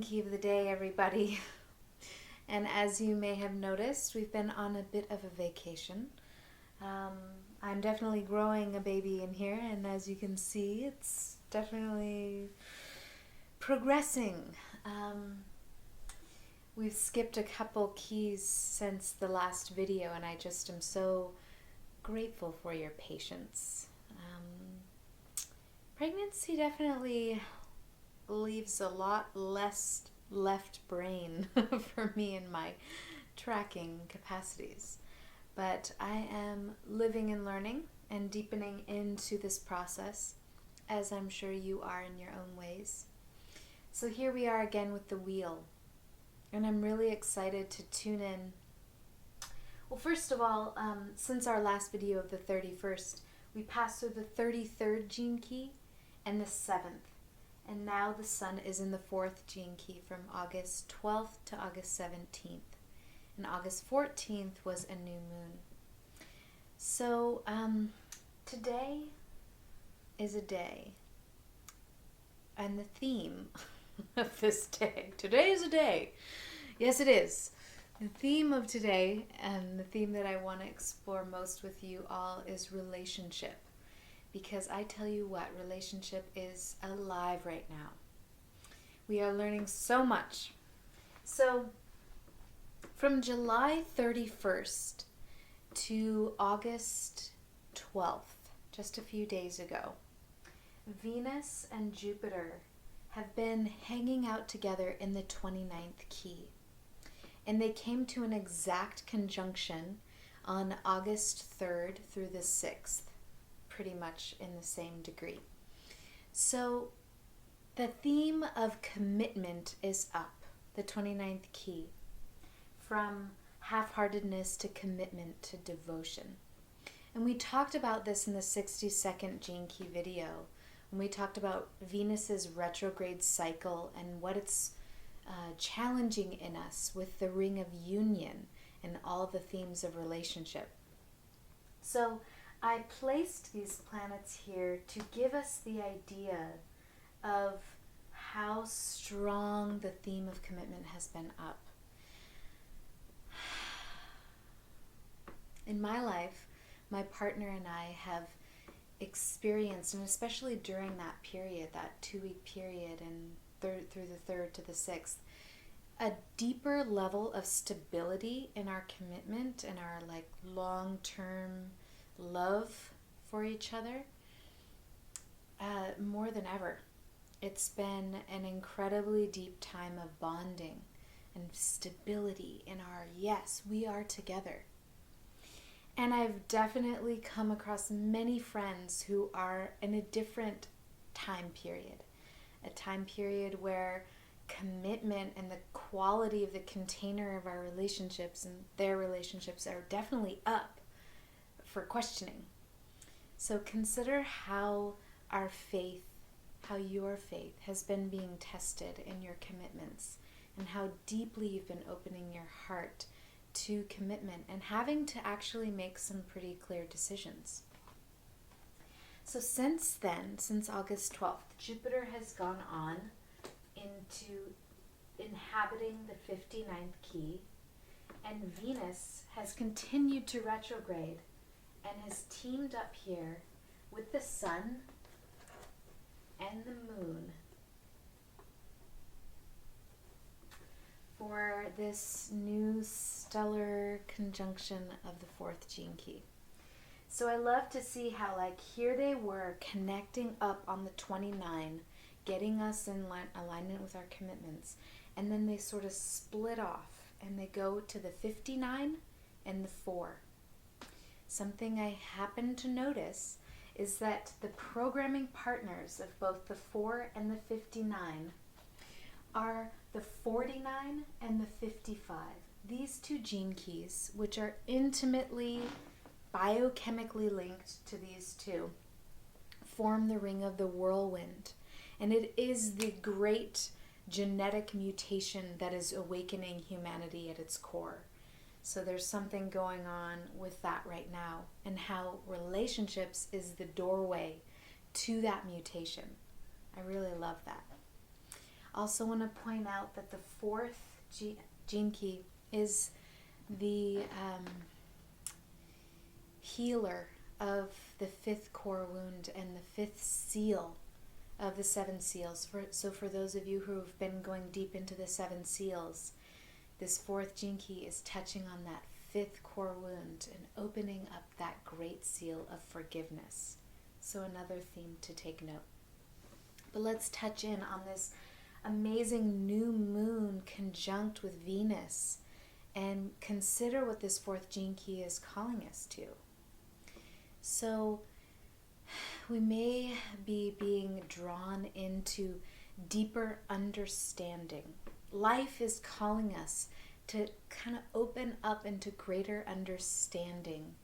Gene Key of the day, everybody. And as you may have noticed, we've been on a bit of a vacation. I'm definitely growing a baby in here, and as you can see, it's definitely progressing. We've skipped a couple keys since the last video, and I just am so grateful for your patience. Pregnancy definitely leaves a lot less left brain for me and my tracking capacities. But I am living and learning and deepening into this process, as I'm sure you are in your own ways. So here we are again with the wheel, and I'm really excited to tune in. Well, first of all, since our last video of the 31st, we passed through the 33rd gene key and the 7th. And now the sun is in the 4th gene key from August 12th to August 17th. And August 14th was a new moon. So today is a day. And the theme of this day, today is a day. Yes, it is. The theme of today, and the theme that I want to explore most with you all, is relationship. Because I tell you what, relationship is alive right now. We are learning so much. So, from July 31st to August 12th, just a few days ago, Venus and Jupiter have been hanging out together in the 29th key. And they came to an exact conjunction on August 3rd through the 6th. Pretty much in the same degree. So the theme of commitment is up, the 29th key, from half-heartedness to commitment to devotion. And we talked about this in the 60-second gene key video when we talked about Venus's retrograde cycle and what it's challenging in us with the ring of union and all the themes of relationship. So I placed these planets here to give us the idea of how strong the theme of commitment has been up. In my life, my partner and I have experienced, and especially during that period, that 2-week period and through the 3rd to the 6th, a deeper level of stability in our commitment and our long-term love for each other, more than ever. It's been an incredibly deep time of bonding and stability in our yes, we are together. And I've definitely come across many friends who are in a different time period, a time period where commitment and the quality of the container of our relationships and their relationships are definitely up for questioning. So consider how our faith, how your faith has been being tested in your commitments, and how deeply you've been opening your heart to commitment and having to actually make some pretty clear decisions. So since then, since August 12th, Jupiter has gone on into inhabiting the 59th key, and Venus has continued to retrograde and has teamed up here with the sun and the moon for this new stellar conjunction of the 4th gene key. So I love to see how here they were connecting up on the 29, getting us in alignment with our commitments, and then they sort of split off and they go to the 59 and the 4. Something I happen to notice is that the programming partners of both the 4 and the 59 are the 49 and the 55. These two gene keys, which are intimately biochemically linked to these two, form the ring of the whirlwind. And it is the great genetic mutation that is awakening humanity at its core. So there's something going on with that right now, and how relationships is the doorway to that mutation. I really love that. Also want to point out that the fourth gene key is the healer of the fifth core wound and the fifth seal of the seven seals. So for those of you who have been going deep into the seven seals, this fourth gene key is touching on that fifth core wound and opening up that great seal of forgiveness. So another theme to take note. But let's touch in on this amazing new moon conjunct with Venus and consider what this fourth gene key is calling us to. So we may be being drawn into deeper understanding. Life is calling us to kind of open up into greater understanding.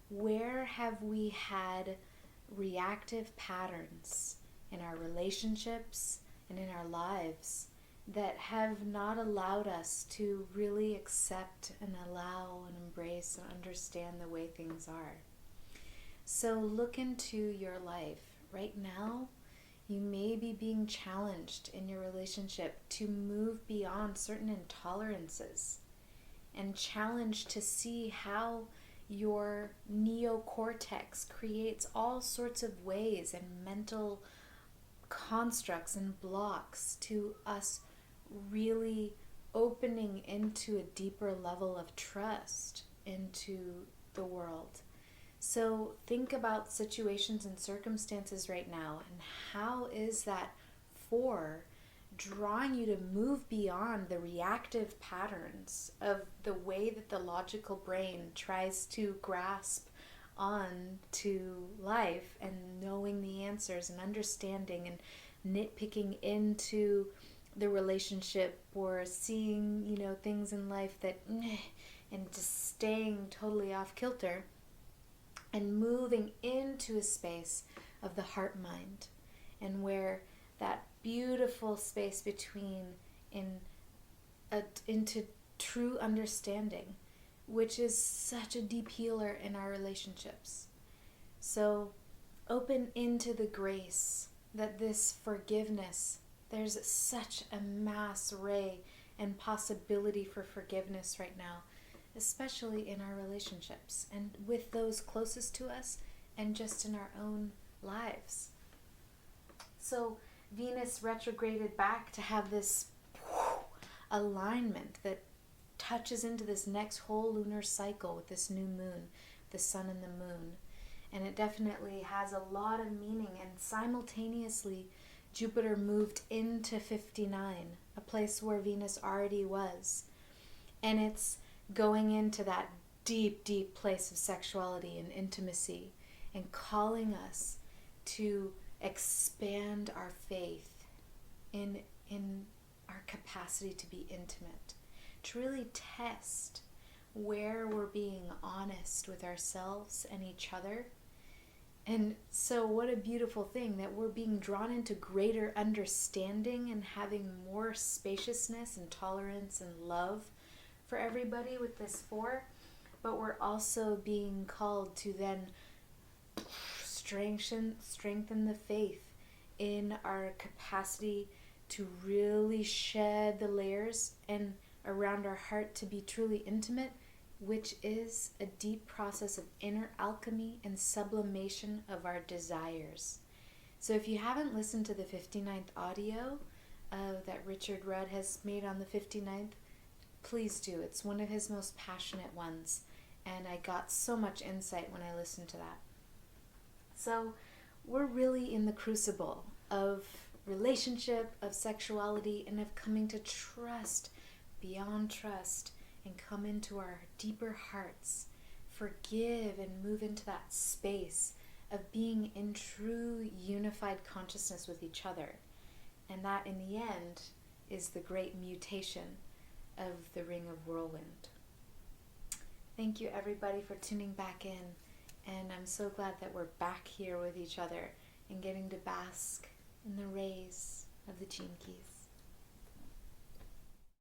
Where have we had reactive patterns in our relationships and in our lives that have not allowed us to really accept and allow and embrace and understand the way things are? So look into your life. Right now, you may be being challenged in your relationship to move beyond certain intolerances and challenged to see how your neocortex creates all sorts of ways and mental constructs and blocks to us really opening into a deeper level of trust into the world. So think about situations and circumstances right now, and how is that four drawing you to move beyond the reactive patterns of the way that the logical brain tries to grasp on to life and knowing the answers and understanding and nitpicking into the relationship or seeing, things in life that and just staying totally off kilter, and moving into a space of the heart mind, and where that beautiful space between into true understanding, which is such a deep healer in our relationships. So open into the grace that this forgiveness, there's such a mass ray and possibility for forgiveness right now, especially in our relationships and with those closest to us and just in our own lives. So Venus retrograded back to have this alignment that touches into this next whole lunar cycle with this new moon, the sun and the moon. And it definitely has a lot of meaning. And simultaneously, Jupiter moved into 59, a place where Venus already was. And it's going into that deep, deep place of sexuality and intimacy and calling us to expand our faith in our capacity to be intimate, to really test where we're being honest with ourselves and each other. And so what a beautiful thing that we're being drawn into greater understanding and having more spaciousness and tolerance and love for everybody with this four, but we're also being called to then strengthen the faith in our capacity to really shed the layers and around our heart to be truly intimate, which is a deep process of inner alchemy and sublimation of our desires. So if you haven't listened to the 59th audio that Richard Rudd has made on the 59th, please do. It's one of his most passionate ones, and I got so much insight when I listened to that. So we're really in the crucible of relationship, of sexuality, and of coming to trust beyond trust and come into our deeper hearts, forgive, and move into that space of being in true unified consciousness with each other. And that in the end is the great mutation of the Ring of Whirlwind. Thank you everybody for tuning back in, and I'm so glad that we're back here with each other and getting to bask in the rays of the Gene Keys.